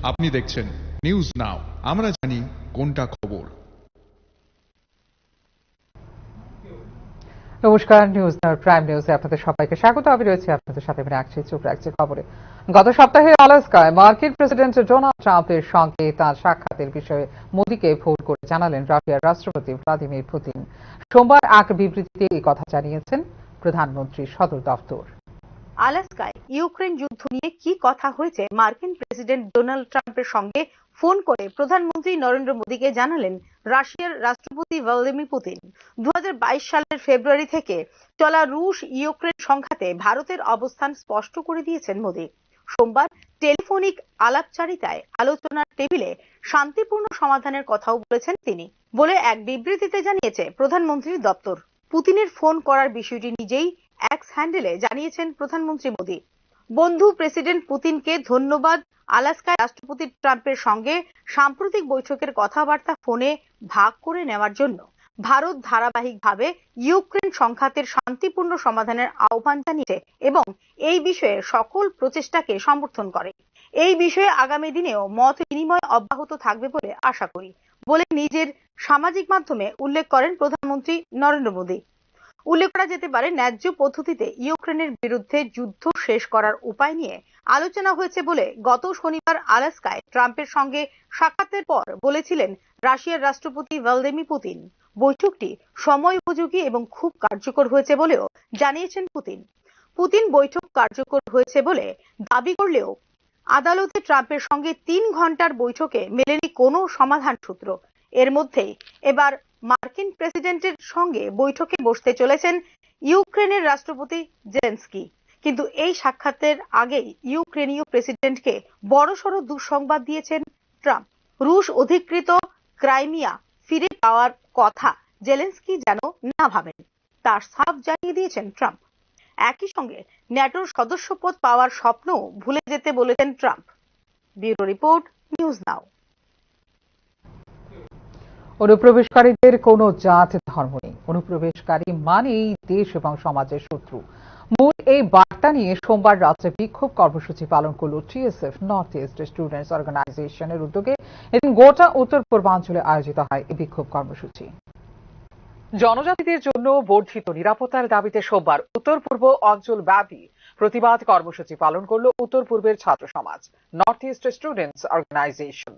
আপনি দেখছেন news now, আমরা জানি কোনটা খবর। নমস্কার, নিউজ নাও প্রাইম নিউজে আপনাদের সবাইকে স্বাগত। আমি রয়েছি আপনাদের সাথে, চোখ রাখছি খবরে। গত সপ্তাহে আলাস্কায় মার্কিন প্রেসিডেন্ট ডোনাল্ড ট্রাম্পের সঙ্গে তাঁর সাক্ষাতের বিষয়ে মোদীকে ফোন করে জানালেন রাশিয়ার রাষ্ট্রপতি ভ্লাদিমির পুতিন। সোমবার এক বিবৃতিতে এই কথা জানিয়েছেন প্রধানমন্ত্রীর সদর দফতর। আলাস্কায় ইউক্রেন যুদ্ধ নিয়ে কি কথা হয়েছে মার্কিন প্রেসিডেন্ট ডোনাল্ড ট্রাম্পের সঙ্গে ফোন করে প্রধানমন্ত্রী নরেন্দ্র মোদীকে জানালেন রাশিয়ার রাষ্ট্রপতি ভ্লাদিমির পুতিন। 2022 সালের ফেব্রুয়ারি থেকে চলা রুশ ইউক্রেন সংঘাতে ভারতের অবস্থান স্পষ্ট করে দিয়েছেন মোদী। সোমবার টেলিফোনিক আলাপচারিতায় আলোচনার টেবিলে শান্তিপূর্ণ সমাধানের কথাও বলেছেন তিনি বলে এক বিবৃতিতে জানিয়েছে প্রধানমন্ত্রীর দপ্তর। পুতিনের ফোন করার বিষয়টি নিজেই এক্স হ্যান্ডেলে জানিয়েছেন প্রধানমন্ত্রী মোদী। বন্ধু প্রেসিডেন্ট পুতিনকে ধন্যবাদ আলাস্কায় রাষ্ট্রপতি ট্রাম্পের সঙ্গে সাম্প্রতিক বৈঠকের কথাবার্তা ফোনে ভাগ করে নেওয়ার জন্য। ভারত ধারাবাহিকভাবে ইউক্রেন সংঘাতের শান্তিপূর্ণ সমাধানের আহ্বান জানিয়েছে এবং এই বিষয়ে সকল প্রচেষ্টাকে সমর্থন করে। এই বিষয়ে আগামী দিনেও মত বিনিময় অব্যাহত থাকবে বলে আশা করি বলে নিজের সামাজিক মাধ্যমে উল্লেখ করেন প্রধানমন্ত্রী নরেন্দ্র মোদী। উল্লেখ করা যেতে পারে, ন্যায্য পদ্ধতিতে ইউক্রেনের বিরুদ্ধে যুদ্ধ শেষ করার উপায় নিয়ে আলোচনা হয়েছে বলে গত শনিবার আলাস্কায় ট্রাম্পের সঙ্গে সাক্ষাতের পর বলেছিলেন রাশিয়ার রাষ্ট্রপতি ভ্লাদিমির পুতিন। বৈঠকটি সময় উপযোগী এবং খুব কার্যকর হয়েছে বলেও জানিয়েছেন পুতিন। পুতিন বৈঠক কার্যকর হয়েছে বলে দাবি করলেও আদালতে ট্রাম্পের সঙ্গে 3 ঘন্টার বৈঠকে মেলেনি কোনো সমাধান সূত্র। এর মধ্যেই এবার মার্কিন প্রেসিডেন্টের সঙ্গে বৈঠকে বসতে চলেছেন ইউক্রেনের রাষ্ট্রপতি জেলেনস্কি। কিন্তু এই সাক্ষাতের আগেই ইউক্রেনীয় প্রেসিডেন্টকে বড়সড় দুঃসংবাদ দিয়েছেন ট্রাম্প। রুশ অধিকৃত ক্রাইমিয়া ফিরে পাওয়ার কথা জেলেনস্কি যেন না ভাবেন, তা সাফ জানিয়ে দিয়েছেন ট্রাম্প। একই সঙ্গে ন্যাটোর সদস্যপদ পাওয়ার স্বপ্নও ভুলে যেতে বলেছেন Trump. Bureau report, News Now. অনুপ্রবেশকারীদের কোনো জাত ধর্ম নেই, অনুপ্রবেশকারী মানেই দেশ এবং সমাজের শত্রু। মূল এই বার্তা নিয়ে সোমবার রাজ্যে বিক্ষোভ কর্মসূচি পালন করল টিএসএফ, নর্থ ইস্ট স্টুডেন্টস অর্গানাইজেশনের উদ্যোগে। এদিন গোটা উত্তর পূর্বাঞ্চলে আয়োজিত হয় এই বিক্ষোভ কর্মসূচি। জনজাতিদের জন্য বর্ধিত নিরাপত্তার দাবিতে সোমবার উত্তর পূর্ব অঞ্চল ব্যাপী প্রতিবাদ কর্মসূচি পালন করল উত্তর পূর্বের ছাত্র সমাজ, নর্থ ইস্ট স্টুডেন্টস অর্গানাইজেশন।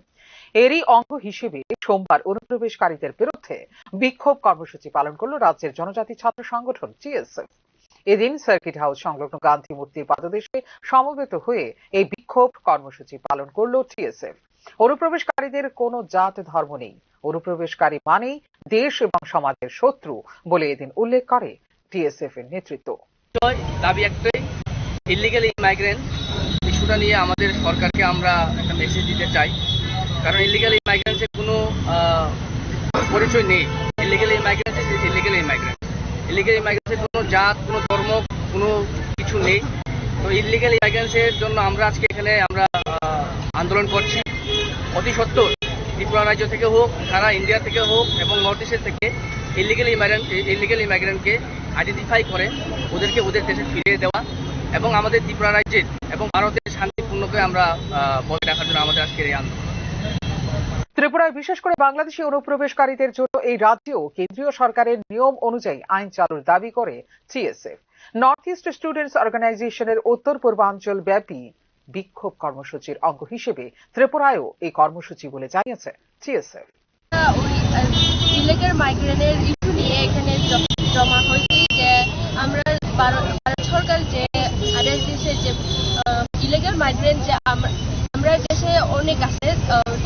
এরই অঙ্গ হিসেবে সোমবার অনুপ্রবেশকারীদের বিরুদ্ধে বিক্ষোভ কর্মসূচি পালন করল রাজ্যের জনজাতি ছাত্র সংগঠন টিএসএফ। এদিন সার্কিট হাউস সংলগ্ন গান্ধী মূর্তির পাদদেশে সমবেত হয়ে এই বিক্ষোভ কর্মসূচি পালন করল টিএসএফ। অনুপ্রবেশকারীদের কোনো জাত ধর্ম নেই, অনুপ্রবেশকারী মানেই দেশ এবং সমাজের শত্রু বলে এদিন উল্লেখ করে টিএসএফ এর নেতৃত্ব। দাবি একটাই, ইলিগাল ইমাইগ্রেন্ট ইস্যুটা নিয়ে আমাদের সরকারকে আমরা একটা মেসেজ দিতে চাই। কারণ ইলিগাল ইমাইগ্রেন্টের কোনো পরিচয় নেই। ইলিগাল ইমাইগ্রেন্ট ইলিগাল ইমাইগ্রেন্ট, ইলিগাল ইমাইগ্রেন্টের কোনো জাত, কোনো ধর্ম, কোনো কিছু নেই। তো ইলিগাল ইমাইগ্রেন্টের জন্য আমরা আজকে এখানে আমরা আন্দোলন করছি। অতি সত্ত্বর ত্রিপুরা রাজ্য থেকে হোক, সারা ইন্ডিয়া থেকে হোক এবং নর্থ ইস্টের থেকে ইলিগাল ইমাইগ্রেন্টকে আইডেন্টিফাই করে ওদেরকে ওদের দেশে ফিরিয়ে দেওয়া এবং আমাদের ত্রিপুরা রাজ্যের এবং ভারতের শান্তিপূর্ণকে আমরা বজায় রাখার জন্য আমাদের আজকের এই আন্দোলন। ত্রিপুরায় বিশেষ করে বাংলাদেশি অনুপ্রবেশকারীদের জন্য এই রাজ্যেও কেন্দ্রীয় সরকারের নিয়ম অনুযায়ী আইন চালুর দাবি করে টিএসএফ। নর্থ ইস্ট স্টুডেন্টস অর্গানাইজেশনের উত্তর পূর্বাঞ্চল ব্যাপী বিক্ষোভ কর্মসূচির অঙ্গ হিসেবে ত্রিপুরায়ও এই কর্মসূচি বলে জানিয়েছে টিএসএফ। ইলিগাল মাইগ্রেন্টের ইস্যু নিয়ে এখানে জমা হয়েছে যে আমরা ভারত সরকার যে আদেশ দিয়েছে যে ইলিগাল মাইগ্রেন্ট যে আমরা দেশে অনেক আছে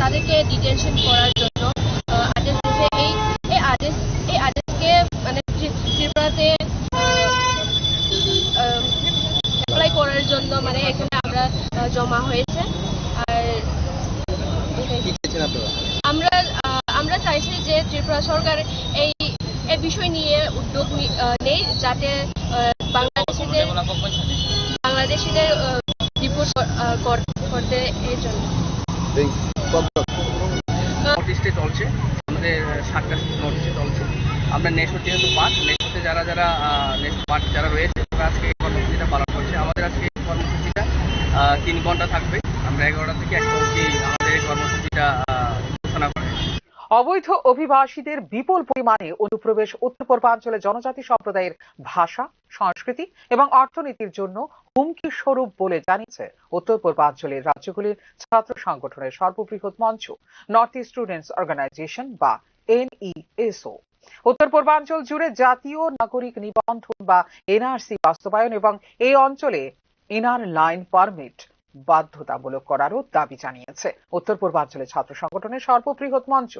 তাদেরকে ডিটেনশন করার জন্য আদেশ দিয়েছে। এই আদেশকে মানে ত্রিপুরাতে অ্যাপ্লাই করার জন্য মানে এখানে আমরা জমা হয়েছে। আর আমরা চাইছি যে ত্রিপুরা সরকার এই বিষয় নিয়ে উদ্যোগ নেই, যাতে বাংলাদেশিদের রিপোর্ট করতে এই জন্য। নর্থ ইস্টে চলছে, আমাদের 7টা নর্থ ইস্টে চলছে। আমরা নেশোর যেহেতু পার্ট, নেশোতে যারা নেশো পার্ট যারা রয়েছে তারা আজকে এই কর্মসূচিটা পালন করছে। আমাদের আজকে এই কর্মসূচিটা 3 ঘন্টা থাকবে। আমরা 11টা থেকে 1টা অবধি আমাদের এই কর্মসূচিটা ঘোষণা করে। অবৈধ অভিবাসীদের বিপুল পরিমাণে অনুপ্রবেশ উত্তর পূর্বাঞ্চলে জনজাতি সম্প্রদায়ের ভাষা, সংস্কৃতি এবং অর্থনীতির জন্য হুমকি স্বরূপ বলে জানিয়েছে উত্তর পূর্বাঞ্চলের রাজ্যগুলির ছাত্র সংগঠনের সর্ববৃহৎ মঞ্চ নর্থ ইস্ট স্টুডেন্টস অর্গানাইজেশন বা NESO। উত্তর পূর্বাঞ্চল জুড়ে জাতীয় নাগরিক নিবন্ধন বা এনআরসি বাস্তবায়ন এবং এই অঞ্চলে ইনার লাইন পারমিট বাধ্যতামূলক করারও দাবি জানিয়েছে উত্তর পূর্বাঞ্চলের ছাত্র সংগঠনের সর্ববৃহৎ মঞ্চ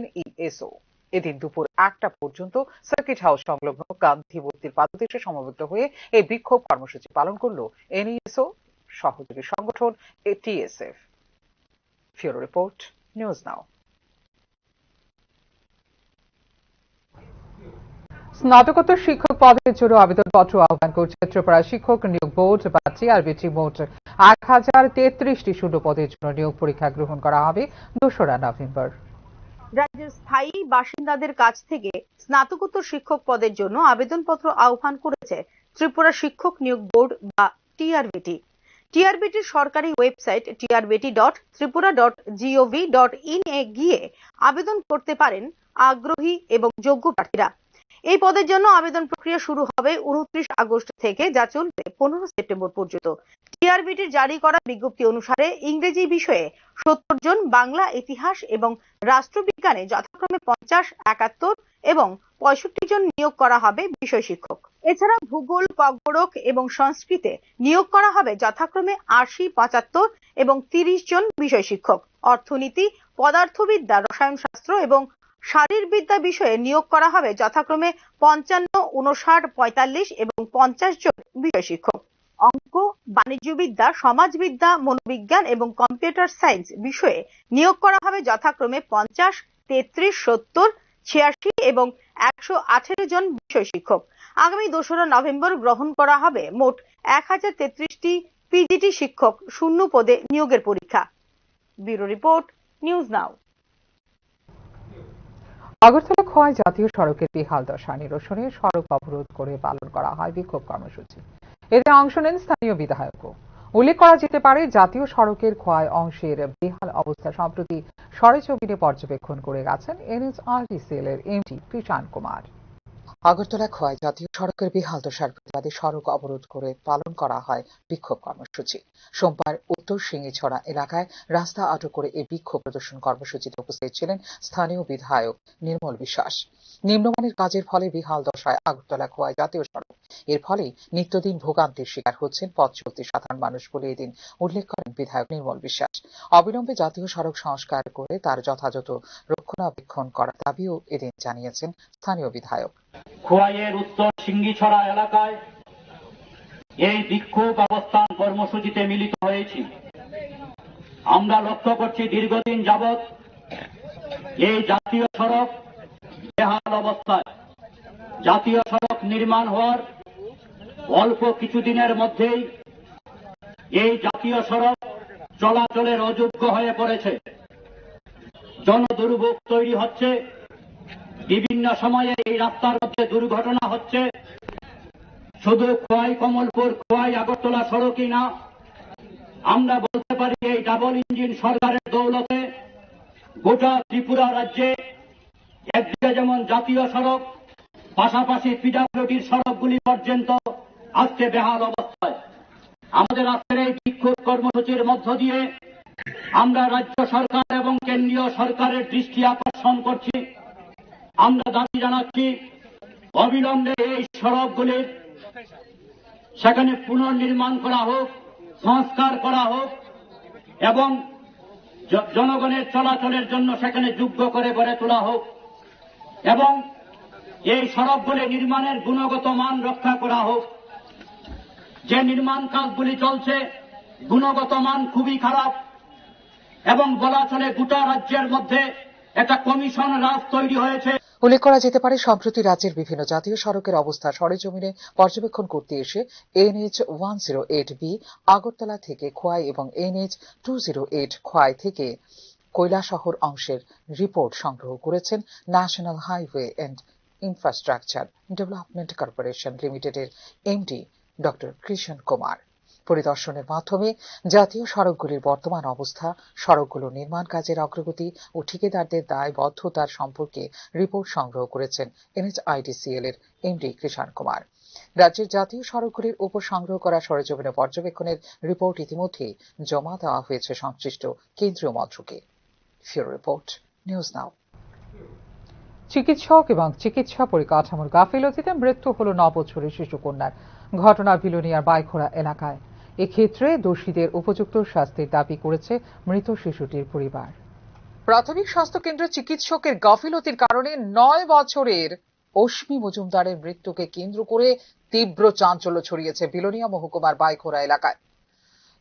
NESO। এদিন দুপুর 1টা পর্যন্ত সার্কিট হাউস সংলগ্ন গান্ধী মূর্তির পাদদেশে সমবেত হয়ে এই বিক্ষোভ কর্মসূচি পালন করল NESO সহযোগী সংগঠন TSF। Bureau report, News Now. স্নাতকোত্তর শিক্ষক পদের জন্য আবেদনপত্র আহ্বান করছে ত্রিপুরা শিক্ষক নিয়োগ বোর্ড বা TRBT। মোট 1033টি শূন্য পদের জন্য নিয়োগ পরীক্ষা গ্রহণ করা হবে 2রা নভেম্বর। রাজ্যের স্থায়ী বাসিন্দাদের কাছ থেকে স্নাতকোত্তর শিক্ষক পদের জন্য আবেদনপত্র আহ্বান করেছে ত্রিপুরা শিক্ষক নিয়োগ বোর্ড বা TRBT। TRBTর সরকারি ওয়েবসাইট trbt.tripura.gov.in এ গিয়ে আবেদন করতে পারেন আগ্রহী এবং যোগ্য প্রার্থীরা। এই পদের জন্য আবেদন প্রক্রিয়া শুরু হবে 29 আগস্ট থেকে, যা চলবে 15 সেপ্টেম্বর পর্যন্ত। TRBTর জারি করা বিজ্ঞপ্তি অনুসারে ইংরেজি বিষয়ে 70 জন, বাংলা, ইতিহাস এবং রাষ্ট্রবিজ্ঞানে যথাক্রমে 50, 71 এবং 65 জন নিয়োগ করা হবে বিষয় শিক্ষক। এছাড়া ভূগোল, কর্কটক এবং সংস্কৃতে নিয়োগ করা হবে যথাক্রমে 80, 75 এবং 30 জন বিষয় শিক্ষক। অর্থনীতি, পদার্থবিদ্যা, রসায়নশাস্ত্র এবং শারীরবিদ্যা বিষয়ে নিয়োগ করা হবে যথাক্রমে 55, 59, 45 এবং 50 জন বিষয় শিক্ষক। অঙ্ক, বাণিজ্যবিদ্যা, সমাজবিদ্যা, মনোবিজ্ঞান এবং কম্পিউটার সায়েন্স বিষয়ে নিয়োগ করা হবে যথাক্রমে 50, 33, 70, 86 এবং 118 জন বিষয় শিক্ষক। আগামী 2রা নভেম্বর গ্রহণ করা হবে মোট 1033টি PGT শিক্ষক শূন্য পদে নিয়োগের পরীক্ষা। ব্যুরো রিপোর্ট, নিউজ নাও। আগরতলা খোয়াই জাতীয় সড়কের বেহাল দশা নিরসনে সড়ক অবরোধ করে পালন করা হয় বিক্ষোভ কর্মসূচি। এতে অংশ নেন স্থানীয় বিধায়কও। উল্লেখ করা যেতে পারে, জাতীয় সড়কের খোয়াই অংশের বেহাল অবস্থা সম্প্রতি সরেজমিনে পর্যবেক্ষণ করে গেছেন NHRTCL এর MD কৃষাণ কুমার। আগরতলা খোয়াই জাতীয় সড়কের বেহাল দশার প্রতিবাদে সড়ক অবরোধ করে পালন করা হয় বিক্ষোভ কর্মসূচি। সোমবার উত্তর সিঙ্গিছড়া এলাকায় রাস্তা আটক করে এই বিক্ষোভ প্রদর্শন কর্মসূচিতে উপস্থিত ছিলেন স্থানীয় বিধায়ক নির্মল বিশ্বাস। নিম্নমানের কাজের ফলে বেহাল দশায় আগরতলা খোয়াই জাতীয় সড়ক। এর ফলে নিত্যদিন ভোগান্তির শিকার হচ্ছেন পথ চলতি সাধারণ মানুষ বলে এদিন উল্লেখ করেন বিধায়ক নির্মল বিশ্বাস। অবিলম্বে জাতীয় সড়ক সংস্কার করে তার যথাযথ রক্ষণাবেক্ষণ করার দাবিও এদিন জানিয়েছেন স্থানীয় বিধায়ক। খোয়াইয়ের উত্তর সিঙ্গিছড়া এলাকায় এই বিক্ষোভ অবস্থান কর্মসূচিতে মিলিত হয়েছি। আমরা লক্ষ্য করছি দীর্ঘদিন যাবৎ এই জাতীয় সড়ক বেহাল অবস্থায়। জাতীয় সড়ক নির্মাণ হওয়ার অল্প কিছুদিনের মধ্যেই এই জাতীয় সড়ক চলাচলের অযোগ্য হয়ে পড়েছে। জনদুর্ভোগ তৈরি হচ্ছে। বিভিন্ন সময়ে এই রাস্তার মধ্যে দুর্ঘটনা হচ্ছে। শুধু খোয়াই কমলপুর, খোয়াই আগরতলা সড়কই না, আমরা বলতে পারি এই ডাবল ইঞ্জিন সরকারের দৌলতে গোটা ত্রিপুরা রাজ্যে একদিকে যেমন জাতীয় সড়ক, পাশাপাশি পিডব্লিউডির সড়কগুলি পর্যন্ত আজকে বেহাল অবস্থায়। আমাদের আজকের এই বিক্ষোভ কর্মসূচির মধ্য দিয়ে আমরা রাজ্য সরকার এবং কেন্দ্রীয় সরকারের দৃষ্টি আকর্ষণ করছি। আমরা দাবি জানাচ্ছি অবিলম্বে এই সড়কগুলির সেখানে পুনর্নির্মাণ করা হোক, সংস্কার করা হোক এবং জনগণের চলাচলের জন্য সেখানে যোগ্য করে গড়ে তোলা হোক এবং এই সড়কগুলি নির্মাণের গুণগত মান রক্ষা করা হোক। যে নির্মাণ কাজগুলি চলছে গুণগত মান খুবই খারাপ এবং বলা চলে গোটা রাজ্যের মধ্যে একটা কমিশন রাজ তৈরি হয়েছে। উল্লেখ করা যেতে পারে, সম্প্রতি রাজ্যের বিভিন্ন জাতীয় সড়কের অবস্থা সরেজমিনে পর্যবেক্ষণ করতে এসে NH 108B আগরতলা থেকে খোয়াই এবং NH 208 খোয়াই থেকে কৈলাসহর অংশের রিপোর্ট সংগ্রহ করেছেন national highway and infrastructure development corporation লিমিটেডের MD ডক্টর কৃষাণ কুমার। পরিদর্শনের মাধ্যমে জাতীয় সড়কগুলির বর্তমান অবস্থা, সড়কগুলো নির্মাণ কাজের অগ্রগতি ও ঠিকাদারদের দায়বদ্ধতার সম্পর্কে রিপোর্ট সংগ্রহ করেছেন NHIDCL এর এমডি কৃষাণ কুমার। রাজ্যের জাতীয় সড়কগুলির উপর সংগ্রহ করা সরেজমিনে পর্যবেক্ষণের রিপোর্ট ইতিমধ্যে জমা দেওয়া হয়েছে সংশ্লিষ্ট কেন্দ্রীয় মন্ত্রকে। ফিউরো রিপোর্ট, নিউজ নাও। চিকিৎসক এবং চিকিৎসা পরিকাঠামোর গাফিলতিতে মৃত্যু হল 9 বছরের শিশুকন্যার। ঘটনা বিলোনিয়ার বাইখোড়া এলাকায়। এক্ষেত্রে দোষীদের উপযুক্ত শাস্তির দাবি করেছে মৃত শিশুটির পরিবার। প্রাথমিক স্বাস্থ্য কেন্দ্রে চিকিৎসকের গাফিলতির কারণে 9 বছরের অশ্মি মজুমদারের মৃত্যুকে কেন্দ্র করে তীব্র চাঞ্চল্য ছড়িয়েছে বিলোনিয়া মহকুমার বাইখোড়া এলাকায়।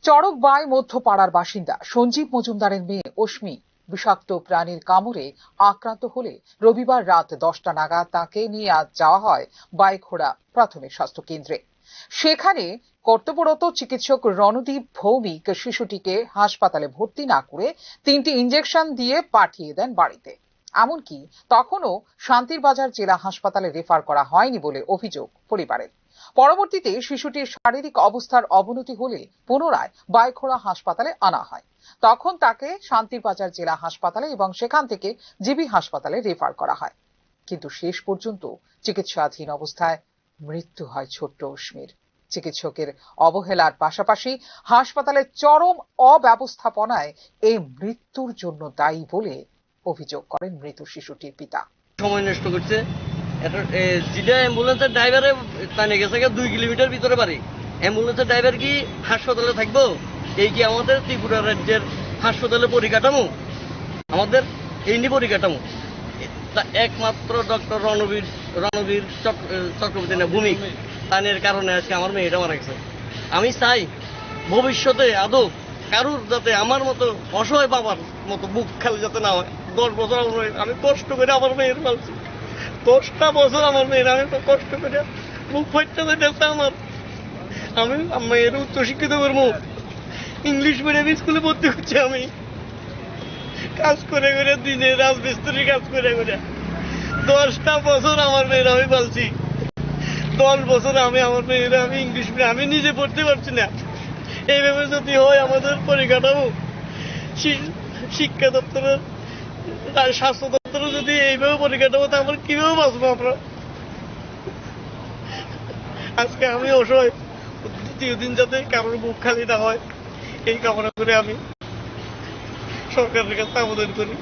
চড়কবাই মধ্যপাড়ার বাসিন্দা সঞ্জীব মজুমদারের মেয়ে অশ্মি বিষাক্ত প্রাণীর কামড়ে আক্রান্ত হলে রবিবার রাত 10টা নাগাদ তাকে নিয়ে আজ যাওয়া হয় বাইখোড়া প্রাথমিক স্বাস্থ্য কেন্দ্রে। সেখানে কর্তব্যরত চিকিৎসক রণদীপ ভৌমিক শিশুটিকে হাসপাতালে ভর্তি না করে 3টি ইঞ্জেকশন দিয়ে পাঠিয়ে দেন বাড়িতে। এমনকি তখনও শান্তিরবাজার জেলা হাসপাতালে রেফার করা হয়নি বলে অভিযোগ পরিবারের। পরবর্তীতে শিশুটির শারীরিক অবস্থার অবনতি হলে পুনরায় বাইখোড়া হাসপাতালে আনা হয়। তখন তাকে শান্তিরবাজার জেলা হাসপাতালে এবং সেখান থেকে জিবি হাসপাতালে রেফার করা হয়। কিন্তু শেষ পর্যন্ত চিকিৎসাধীন অবস্থায় মৃত্যু হয় ছোট্ট অশ্মির। চিকিৎসকের অবহেলার পাশাপাশি হাসপাতালের চরম অব্যবস্থাপনায় এই মৃত্যুর জন্য দায়ী বলে অভিযোগ করেন মৃত শিশুটির পিতা। সময় নষ্ট করছে। যেটা অ্যাম্বুলেন্সের ড্রাইভারে টানে গেছে 2 কিলোমিটার ভিতরে বাড়ি, অ্যাম্বুলেন্সের ড্রাইভার কি হাসপাতালে থাকবো? এই কি আমাদের ত্রিপুরা রাজ্যের হাসপাতালে পরিকাঠামো? আমাদের এই নিয়ে পরিকাঠামো একমাত্র ডক্টর রণবীর চক্রবর্তী না ভূমিক টানের কারণে আজকে আমার মেয়েটা মারা গেছে। আমি চাই ভবিষ্যতে আদৌ কারুর যাতে আমার মতো অসহায় বাবার মতো বুক খালি যাতে না হয়। 10 বছর আমি কষ্ট করে আমার মেয়ের পালছি, 10টা বছর আমার মেয়ের আমি কষ্ট করে বুক ফাইটটা যেতেছে আমার। আমি মেয়ের উচ্চশিক্ষিত করবো, ইংলিশ মিডিয়াম স্কুলে ভর্তি করছি। আমি কাজ করে করে দিনে রাজমিস্ত্রি কাজ করে করে 10টা বছর আমার মেয়ের আমি পালছি। 10 বছর আমি আমার মেয়েরা আমি ইংলিশ মিডিয়াম আমি নিজে পড়তে পারছি না। এইভাবে যদি হয় আমাদের পরিকাঠামো, শিক্ষা দপ্তরের স্বাস্থ্য দপ্তরে যদি এইভাবে পরিকাঠামো, তাহলে কিভাবে বাঁচবো আমরা? আজকে আমি অসহায়, দ্বিতীয় দিন যাতে কারোর বুক খালি না হয় এই কামনা করে আমি সরকারের কাছে আবেদন করি।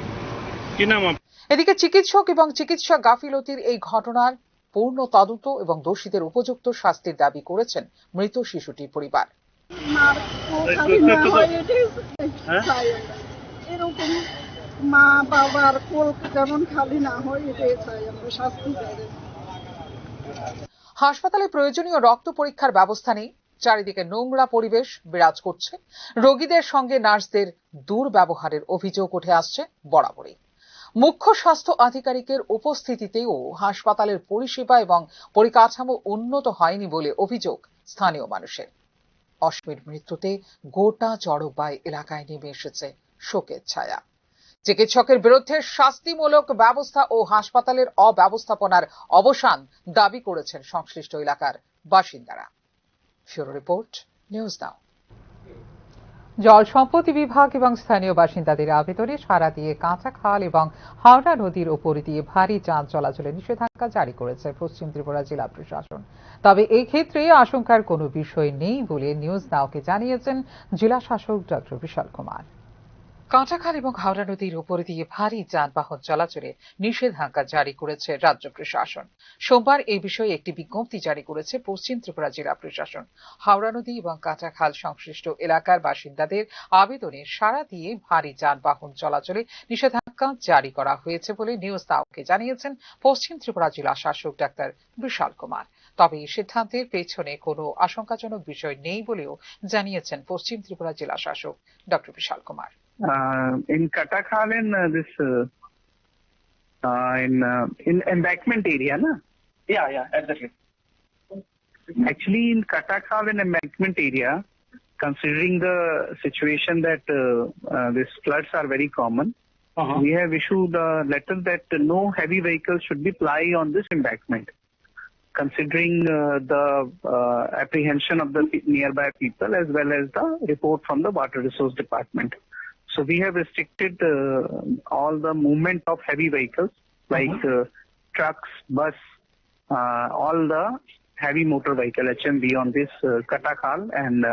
কি নাম? এদিকে চিকিৎসক এবং চিকিৎসা গাফিলতির এই ঘটনার পূর্ণ তদন্ত এবং দোষীদের উপযুক্ত শাস্তির দাবি করেছেন মৃত শিশুটির পরিবার। এরকম মা বাবার কোল যেমন খালি না হয় এটাই চাই আমরা, শাস্তি চাই। হাসপাতালে প্রয়োজনীয় রক্ত পরীক্ষার ব্যবস্থা নেই। চারিদিকে নোংরা পরিবেশ বিরাজ করছে। রোগীদের সঙ্গে নার্সদের দুর্ব্যবহারের অভিযোগ উঠে আসছে বরাবরই। মুখ্য স্বাস্থ্য আধিকারিকের উপস্থিতিতেও হাসপাতালের পরিষেবা এবং পরিকাঠামো উন্নত হয়নি বলে অভিযোগ স্থানীয় মানুষের। অশ্মির মৃত্যুতে গোটা চড়কবাই এলাকায় নেমে এসেছে শোকের ছায়া। চিকিৎসকের বিরুদ্ধে শাস্তিমূলক ব্যবস্থা ও হাসপাতালের অব্যবস্থাপনার অবসান দাবি করেছেন সংশ্লিষ্ট এলাকার বাসিন্দারা। ফিউরো রিপোর্ট, নিউজ নাও। জল সম্পত্তি বিভাগ এবং স্থানীয় বাসিন্দাদের আবেদনে সাড়া দিয়ে কাঁচাখাল এবং হাওড়া নদীর ওপর দিয়ে ভারী যান চলাচলে নিষেধাজ্ঞা জারি করেছে পশ্চিম ত্রিপুরা জেলা প্রশাসন। তবে এই ক্ষেত্রে আশঙ্কার কোনো বিষয় নেই বলে নিউজ নাওকে জানিয়েছেন জেলা শাসক ডক্টর বিশাল কুমার। কাঁচাখাল এবং হাওড়া নদীর উপর দিয়ে ভারী যানবাহন চলাচলে নিষেধাজ্ঞা জারি করেছে রাজ্য প্রশাসন। সোমবার এই বিষয়ে একটি বিজ্ঞপ্তি জারি করেছে পশ্চিম ত্রিপুরা জেলা প্রশাসন। হাওড়া নদী এবং কাঁচাখাল সংশ্লিষ্ট এলাকার বাসিন্দাদের আবেদনে সাড়া দিয়ে ভারী যানবাহন চলাচলে নিষেধাজ্ঞা জারি করা হয়েছে বলে নিউজ নাওকে জানিয়েছেন পশ্চিম ত্রিপুরা জেলা শাসক ডাক্তার বিশাল কুমার। তবে এই সিদ্ধান্তের পেছনে কোনো আশঙ্কাজনক বিষয় নেই বলেও জানিয়েছেন পশ্চিম ত্রিপুরা জেলা শাসক doctor Bishal Kumar. In Katakhal and in embankment area, na? Yeah, exactly. Actually, in Katakhal and embankment area, considering the situation that these floods are very common, we have issued a letter that no heavy vehicles should be ply on this embankment. considering the apprehension of the nearby people as well as the report from the Water Resource Department. So we have restricted all the movement of heavy vehicles like trucks, bus, all the heavy motor vehicle HMV on this Katakhal and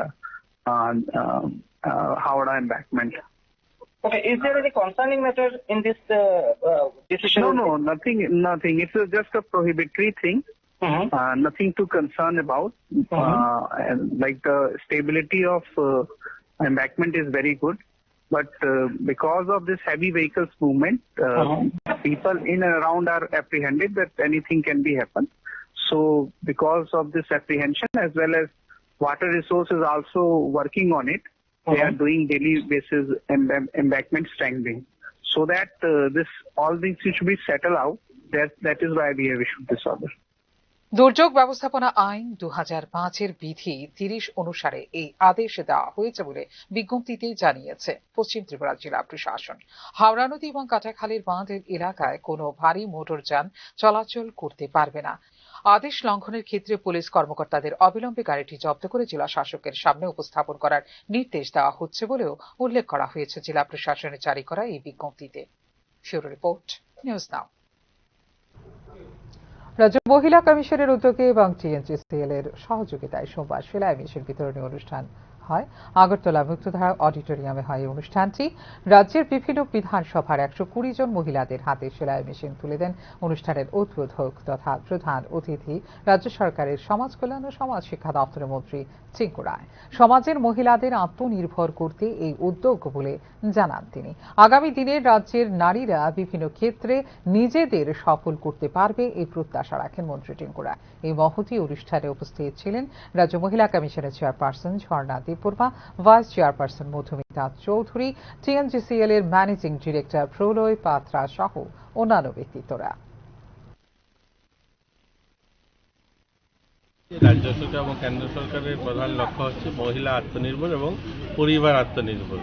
Howrah embankment. Okay, is there any concerning matter in this decision? No, nothing. It's just a prohibitory thing. Nothing to concern about. And like the stability of embankment is very good. But because of this heavy vehicles movement, people in and around are apprehended that anything can be happen. So because of this apprehension, as well as Water Resources also working on it, they are doing daily basis embankment strengthening. So that all things should be settled out. That is why we have issued this order. দুর্যোগ ব্যবস্থাপনা আইন 2005-এর বিধি 30 অনুসারে এই আদেশ দেওয়া হয়েছে বলে বিজ্ঞপ্তিতে জানিয়েছে পশ্চিম ত্রিপুরা জেলা প্রশাসন। হাওড়া নদী এবং কাটাখালীর বাঁধের এলাকায় কোনো ভারী মোটরযান চলাচল করতে পারবে না। আদেশ লঙ্ঘনের ক্ষেত্রে পুলিশ কর্মকর্তাদের অবিলম্বে গাড়িটি জব্দ করে জেলা শাসকের সামনে উপস্থাপন করার নির্দেশ দেওয়া হচ্ছে বলেও উল্লেখ করা হয়েছে জেলা প্রশাসনের জারি করা এই বিজ্ঞপ্তিতে। ব্যুরো রিপোর্ট, নিউজ নাও। রাজ্য মহিলা কমিশনের উদ্যোগে এবং টিএনজিসিএল এর সহযোগিতায় সোমবার সেলাই মেশিন বিতরণী অনুষ্ঠান হয়। আগরতলা মুক্তধারা অডিটোরিয়ামে হয় এই অনুষ্ঠানটি। রাজ্যের বিভিন্ন বিধানসভার 120 জন মহিলাদের হাতে সেলাই মেশিন তুলে দেন অনুষ্ঠানের উদ্বোধক তথা প্রধান অতিথি রাজ্য সরকারের সমাজ কল্যাণ ও সমাজ শিক্ষা দপ্তরের মন্ত্রী চিঙ্কু রায়। সমাজের মহিলাদের আত্মনির্ভর করতে এই উদ্যোগ বলে জানান তিনি। আগামী দিনে রাজ্যের নারীরা বিভিন্ন ক্ষেত্রে নিজেদের সফল করতে পারবে এই প্রত্যাশা রাখেন মন্ত্রী চিঙ্কু রায়। এই মহতী অনুষ্ঠানে উপস্থিত ছিলেন রাজ্য মহিলা কমিশনের chairperson Jharna Debbarma, vice chairperson Madhumita Chowdhury, TNGCL এর ম্যানেজিং ডিরেক্টর প্রলয় পাত্রা সহ অন্যান্য ব্যক্তিত্বরা। রাজ্য সরকার এবং কেন্দ্র সরকারের প্রধান লক্ষ্য হচ্ছে মহিলা আত্মনির্ভর এবং পরিবার আত্মনির্ভর।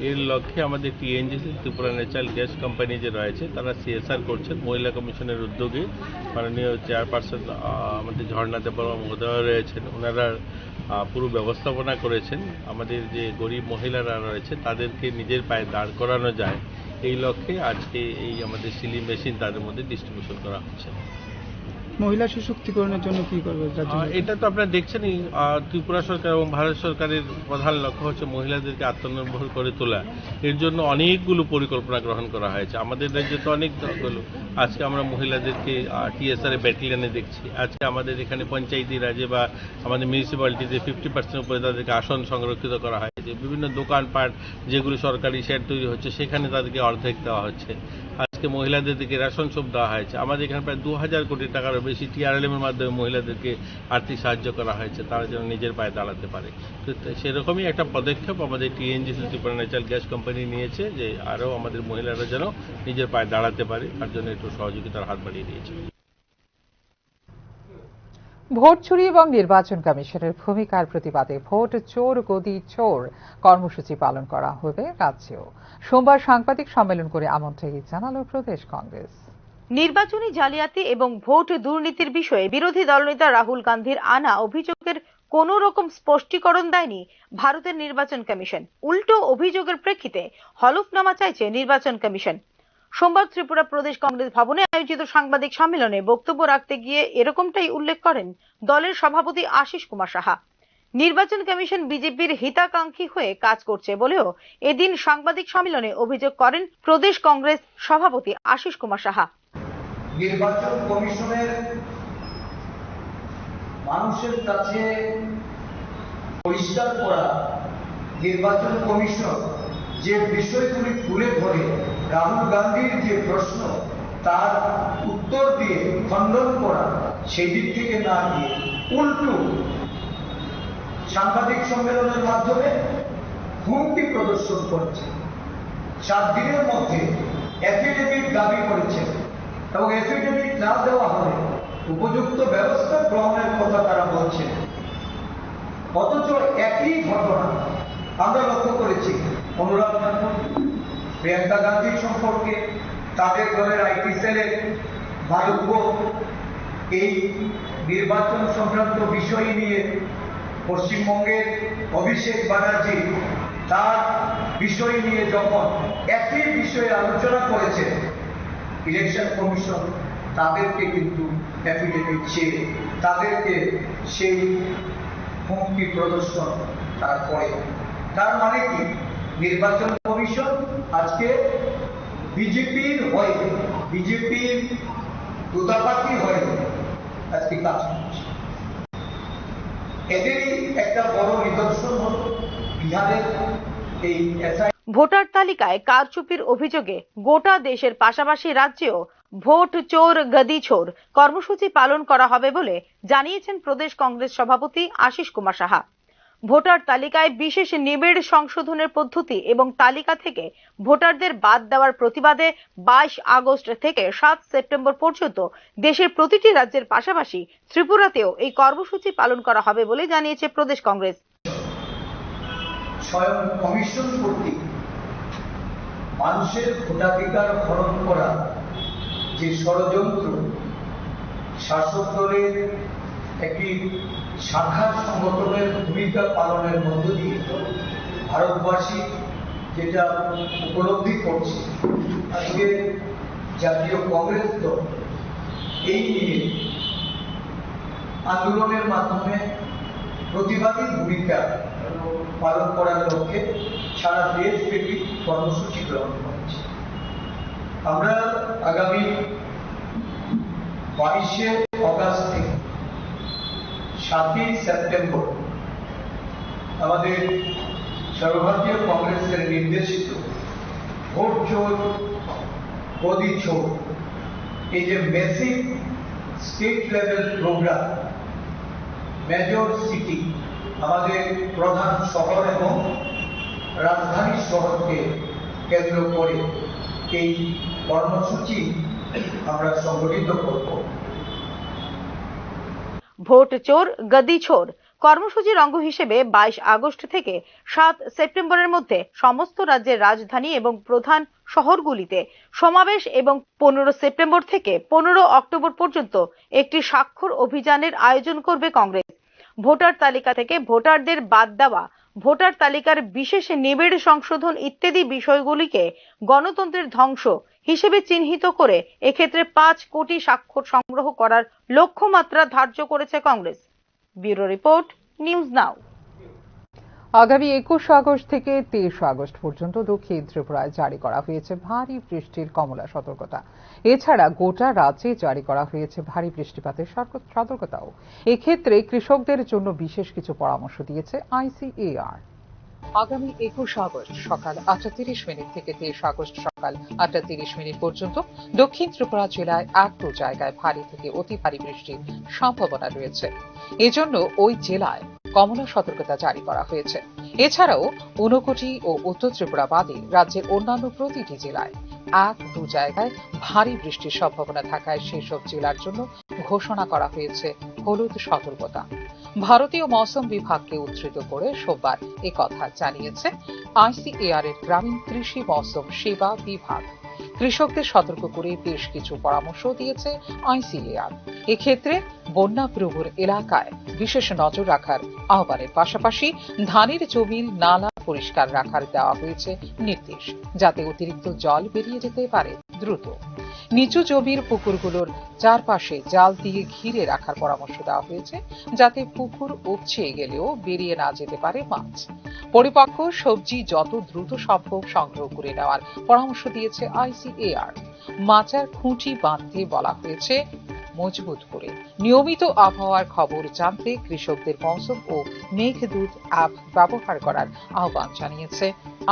এর লক্ষ্যে আমাদের টিএনজিসি ত্রিপুরা ন্যাচারাল গ্যাস কোম্পানি যে রয়েছে তারা সিএসআর করছেন মহিলা কমিশনের উদ্যোগে। মাননীয় চেয়ারপারসন আমাদের ঝর্ণা দেববর্মা মহোদয় রয়েছেন, ওনারা পুরো ব্যবস্থাপনা করেছেন। আমাদের যে গরিব মহিলারা রয়েছে তাদেরকে নিজের পায়ে দাঁড় করানো যায় এই লক্ষ্যে আজকে এই আমাদের সিলি মেশিন তাদের মধ্যে ডিস্ট্রিবিউশন করা হচ্ছে। মহিলা সশক্তিকরণের জন্য কি করবে? এটা তো আপনারা দেখছেনই, ত্রিপুরা সরকার এবং ভারত সরকারের প্রধান লক্ষ্য হচ্ছে মহিলাদেরকে আত্মনির্ভর করে তোলা। এর জন্য অনেকগুলো পরিকল্পনা গ্রহণ করা হয়েছে। আমাদের রাজ্যে তো অনেক দলগুলো, আজকে আমরা মহিলাদেরকে টিএসআর ব্যাটালিয়নে দেখছি। আজকে আমাদের এখানে পঞ্চায়েতি রাজে বা আমাদের মিউনিসিপ্যালিটিতে 50% উপরে তাদেরকে আসন সংরক্ষিত করা হয়েছে। বিভিন্ন দোকানপাট যেগুলো সরকারি শেড তৈরি হচ্ছে সেখানে তাদেরকে অর্ধেক দেওয়া হচ্ছে। আজকে মহিলাদেরকে রেশন সব দেওয়া হয়েছে। আমাদের এখানে প্রায় 2000 কোটি টাকারও বেশি টিআরএলএম এর মাধ্যমে মহিলাদেরকে আর্থিক সাহায্য করা হয়েছে, তারা যেন নিজের পায়ে দাঁড়াতে পারে। তো সেরকমই একটা পদক্ষেপ আমাদের টিএনজিসি ত্রিপুরা ন্যাচারাল গ্যাস কোম্পানি নিয়েছে যে আরও আমাদের মহিলারা যেন নিজের পায়ে দাঁড়াতে পারে, তার জন্য একটু সহযোগিতার হাত বাড়িয়ে দিয়েছে। ভোট চুরি এবং নির্বাচন কমিশনের ভূমিকার প্রতিবাদে ভোট চোর গদি চোর কর্মসূচি পালন করা হবে রাজ্যেও। সোমবার সাংবাদিক সম্মেলন করে আমন্ত্রণ জানালো প্রদেশ কংগ্রেস। নির্বাচনী জালিয়াতি এবং ভোট দুর্নীতির বিষয়ে বিরোধী দলনেতা রাহুল গান্ধীর আনা অভিযোগের কোন রকম স্পষ্টীকরণ দেয়নি ভারতের নির্বাচন কমিশন। উল্টো অভিযোগের প্রেক্ষিতে হলফনামা চাইছে নির্বাচন কমিশন। সোমবার ত্রিপুরা প্রদেশ কংগ্রেস ভবনে আয়োজিত সাংবাদিক সম্মেলনে বক্তব্য রাখতে গিয়ে এরকমটাই উল্লেখ করেন দলের সভাপতি আশিস কুমার সাহা। নির্বাচন কমিশন বিজেপির হিতাকাঙ্ক্ষী হয়ে কাজ করছে বলেও এদিন সাংবাদিক সম্মেলনে অভিযোগ করেন প্রদেশ কংগ্রেস সভাপতি আশিস কুমার সাহা। নির্বাচন কমিশনের মানুষের কাছে পরিষ্কার করা নির্বাচন কমিশন যে বিষয়গুলি তুলে ধরে রাহুল গান্ধীর যে প্রশ্ন তার উত্তর দিয়ে খণ্ডন করা, সেই দিক থেকে না গিয়ে উল্টো সাংবাদিক সম্মেলনের মাধ্যমে হুমকি প্রদর্শন করছে। 7 দিনের মধ্যে এফিডেভিট দাবি করেছে এবং এফিডেভিট না দেওয়া হলে উপযুক্ত ব্যবস্থা গ্রহণের কথা তারা বলছে। অথচ একই ঘটনা আমরা লক্ষ্য করেছি অনুরাগ ঠাকুর, প্রিয়াঙ্কা গান্ধী সম্পর্কে, তাদের দলের আইটি সেলের ভারত এই নির্বাচন সংক্রান্ত বিষয় নিয়ে পশ্চিমবঙ্গের অভিষেক ব্যানার্জি তার বিষয় নিয়ে যখন একই বিষয়ে আলোচনা করেছে, ইলেকশন কমিশন তাদেরকে কিন্তু অ্যাফিডেভিট চেয়ে তাদেরকে সেই হুমকি প্রদর্শন তারা করে। তার মানে কি, নির্বাচন কমিশন আজকে বিজেপির হয়ে, বিজেপির দুতাপাতি হয়ে আজকে কাজ করছে। এদেরই একটা বড় নিদর্শন হল বিহারের এই এসআই। ভোটার তালিকায় কারচুপির অভিযোগে গোটা দেশের পাশাপাশি রাজ্যেও ভোট চোর গদি চোর কর্মসূচি পালন করা হবে বলে জানিয়েছেন প্রদেশ কংগ্রেস সভাপতি আশিস কুমার সাহা। ভোটার তালিকায় বিশেষ নিবিড় সংশোধনের পদ্ধতি এবং তালিকা থেকে ভোটারদের বাদ দেওয়ার প্রতিবাদে 22 আগস্ট থেকে 7 সেপ্টেম্বর পর্যন্ত দেশের প্রতিটি রাজ্যের পাশাপাশি ত্রিপুরাতেও এই কর্মসূচি পালন করা হবে বলে জানিয়েছে প্রদেশ কংগ্রেস। স্বয়ং কমিশন কর্তৃক মানুষের ভোটাধিকার হরণ করা যে ষড়যন্ত্র, শাসক দলের একটি শাখা সংগঠনের ভূমিকা পালনের মধ্য দিয়ে ভারতবাসী যেটা উপলব্ধি করছে, আজকে জাতীয় কংগ্রেস দল এই নিয়ে আন্দোলনের মাধ্যমে প্রতিবাদী ভূমিকা পালন করার লক্ষ্যে সারা দেশব্যাপী কর্মসূচি গ্রহণ করেছে। আমরা আগামী 22শে অগাস্ট থেকে 7ই সেপ্টেম্বর আমাদের সর্বভারতীয় কংগ্রেসের নির্দেশিত ভোট চোর গদি চোর এই যে massive state level program, major city, আমাদের প্রধান শহর এবং রাজধানী শহরকে কেন্দ্র করে এই কর্মসূচি আমরা সংগঠিত করব। ভোট চোর গদি চোর কর্মসূচির অঙ্গ হিসেবে 22 আগস্ট থেকে 7 সেপ্টেম্বরের মধ্যে সমস্ত রাজ্যের রাজধানী এবং প্রধান শহরগুলিতে সমাবেশ এবং 15 সেপ্টেম্বর থেকে 15 অক্টোবর পর্যন্ত একটি স্বাক্ষর অভিযানের আয়োজন করবে কংগ্রেস। ভোটার তালিকা থেকে ভোটারদের বাদ দেওয়া, ভোটার তালিকার বিশেষ নিবিড় সংশোধন ইত্যাদি বিষয়গুলিকে গণতন্ত্রের ধ্বংস হিসেবে চিহ্নিত করে এক্ষেত্রে 5 কোটি স্বাক্ষর সংগ্রহ করার লক্ষ্যমাত্রা ধার্য করেছে কংগ্রেস। ব্যুরো রিপোর্ট, নিউজ নাও। আগামী 21 আগস্ট থেকে 23 আগস্ট পর্যন্ত দক্ষিণ ত্রিপুরায় জারি করা হয়েছে ভারী বৃষ্টির কমলা সতর্কতা। এছাড়া গোটা রাজ্যে জারি করা হয়েছে ভারী বৃষ্টিপাতের সতর্কতাও। এক্ষেত্রে কৃষকদের জন্য বিশেষ কিছু পরামর্শ দিয়েছে আইসিএআর। আগামী 21 আগস্ট সকাল 8:30 থেকে 23 আগস্ট সকাল 8:30 পর্যন্ত দক্ষিণ ত্রিপুরা জেলায় 1-2 জায়গায় ভারী থেকে অতি ভারী বৃষ্টির সম্ভাবনা রয়েছে। এজন্য ওই জেলায় কমলা সতর্কতা জারি করা হয়েছে। এছাড়াও ঊনকোটি ও উত্তর ত্রিপুরা বাদে রাজ্যের অন্যান্য প্রতিটি জেলায় 1-2 জায়গায় ভারী বৃষ্টির সম্ভাবনা থাকায় সেসব জেলার জন্য ঘোষণা করা হয়েছে হলুদ সতর্কতা। ভারতীয় মৌসুম বিভাগকে উদ্ধৃত করে সোমবার একথা জানিয়েছে আইসিএআর এর গ্রামীণ কৃষি মৌসুম সেবা বিভাগ। কৃষকদের সতর্ক করে বেশ কিছু পরামর্শ দিয়েছে আইসিএআর। এক্ষেত্রে বন্যা প্রবণ এলাকায় বিশেষ নজর রাখার আহ্বানের পাশাপাশি ধানের জমির নালা পরিষ্কার রাখার দেওয়া হয়েছে নির্দেশ, যাতে অতিরিক্ত জল বেরিয়ে যেতে পারে দ্রুত। নিচু জমির পুকুরগুলোর চারপাশে জাল দিয়ে ঘিরে রাখার পরামর্শ দেওয়া হয়েছে, যাতে পুকুর উপচে গেলেও বেরিয়ে না যেতে পারে মাছ। পরিপক্ক সবজি যত দ্রুত সম্ভব সংগ্রহ করে নেওয়ার পরামর্শ দিয়েছে আইসিএআর। মাচার খুঁটি বাঁধতে বলা হয়েছে মজবুত করে। নিয়মিত আবহাওয়ার খবর জানতে কৃষকদের মৌসুম ও মেঘদূত অ্যাপ ব্যবহার করার আহ্বান জানিয়েছে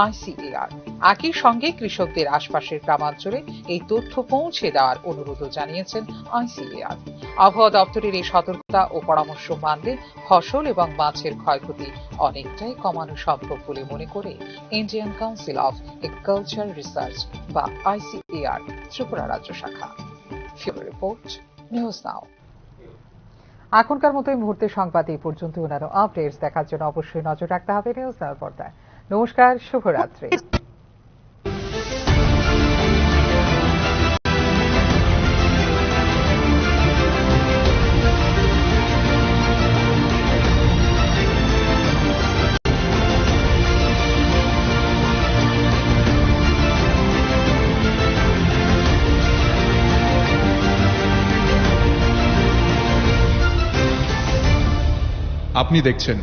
আইসিএআর। একই সঙ্গে কৃষকদের আশপাশের গ্রামাঞ্চলে এই তথ্য পৌঁছে দেওয়ার অনুরোধও জানিয়েছেন আইসিএআর। আবহাওয়া দপ্তরের এই সতর্কতা ও পরামর্শ মানলে ফসল এবং মাছের ক্ষয়ক্ষতি অনেকটাই কমানো সম্ভব বলে মনে করে Indian council of agriculture research বা আইসিএআর ত্রিপুরা রাজ্য শাখা। ব্যুরো রিপোর্ট, নিউজ নাও। এখনকার মতো এই মুহূর্তে সংবাদ এই পর্যন্ত। অন্যান্য আপডেটস দেখার জন্য অবশ্যই নজর রাখতে হবে নিউজ নাও পর্দায়। নমস্কার, শুভরাত্রি। আপনি দেখছেন